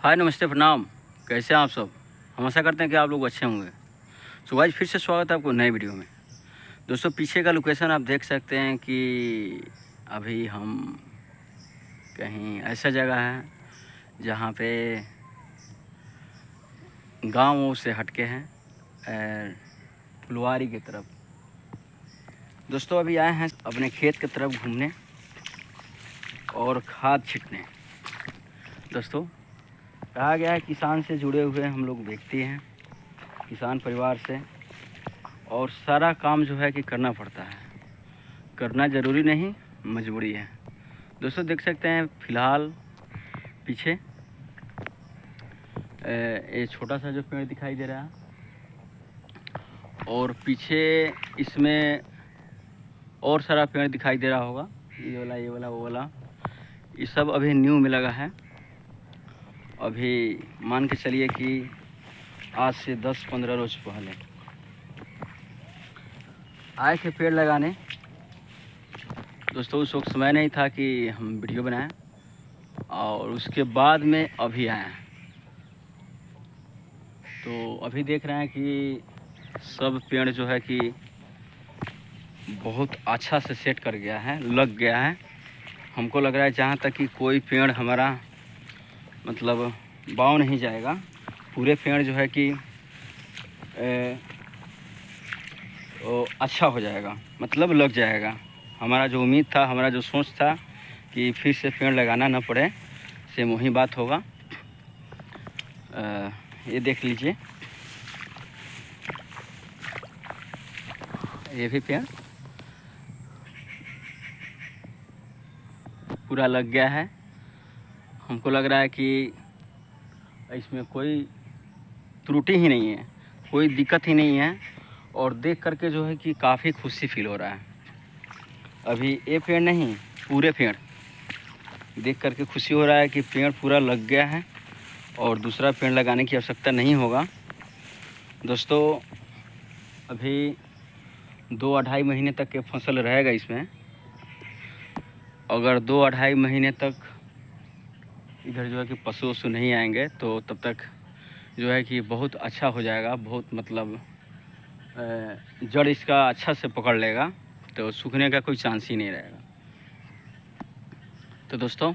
हाय नमस्ते प्रणाम। कैसे हैं आप सब? हम आशा करते हैं कि आप लोग अच्छे होंगे। सो गाइस, फिर से स्वागत है आपको नए वीडियो में। दोस्तों, पीछे का लोकेशन आप देख सकते हैं कि अभी हम कहीं ऐसा जगह है जहाँ पे गाँव से हटके हैं फुलवारी की तरफ। दोस्तों, अभी आए हैं अपने खेत की तरफ घूमने और खाद छिटने। दोस्तों, कहा गया है किसान से जुड़े हुए हम लोग व्यक्ति हैं, किसान परिवार से, और सारा काम जो है कि करना पड़ता है। करना ज़रूरी नहीं, मजबूरी है। दोस्तों, देख सकते हैं फ़िलहाल पीछे ये छोटा सा जो पेड़ दिखाई दे रहा है, और पीछे इसमें और सारा पेड़ दिखाई दे रहा होगा। ये वाला वो वाला, ये सब अभी न्यू में लगा है। अभी मान के चलिए कि आज से 10-15 रोज पहले आए थे पेड़ लगाने। दोस्तों, उस वक्त समय नहीं था कि हम वीडियो बनाएं, और उसके बाद में अभी आए हैं। तो अभी देख रहे हैं कि सब पेड़ जो है कि बहुत अच्छा से सेट कर गया है, लग गया है। हमको लग रहा है जहाँ तक कि कोई पेड़ हमारा मतलब बाव नहीं जाएगा। पूरे पेड़ जो है कि अच्छा हो जाएगा, मतलब लग जाएगा। हमारा जो उम्मीद था, हमारा जो सोच था कि फिर से पेड़ लगाना ना पड़े, सेम वही बात होगा। ये देख लीजिए, ये भी पेड़ पूरा लग गया है। हमको लग रहा है कि इसमें कोई त्रुटि ही नहीं है, कोई दिक्कत ही नहीं है, और देख करके जो है कि काफ़ी खुशी फील हो रहा है। अभी ये पेड़ नहीं, पूरे पेड़ देख करके खुशी हो रहा है कि पेड़ पूरा लग गया है और दूसरा पेड़ लगाने की आवश्यकता नहीं होगा। दोस्तों, अभी 2-2.5 महीने तक के फसल रहेगा इसमें। अगर 2-2.5 महीने तक इधर जो है कि पशु वशु नहीं आएंगे तो तब तक जो है कि बहुत अच्छा हो जाएगा। बहुत मतलब जड़ इसका अच्छा से पकड़ लेगा, तो सूखने का कोई चांस ही नहीं रहेगा। तो दोस्तों,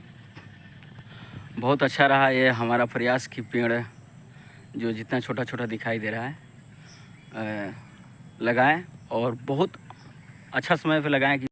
बहुत अच्छा रहा ये हमारा प्रयास कि पेड़ जो जितना छोटा छोटा दिखाई दे रहा है लगाएं, और बहुत अच्छा समय पे लगाएं कि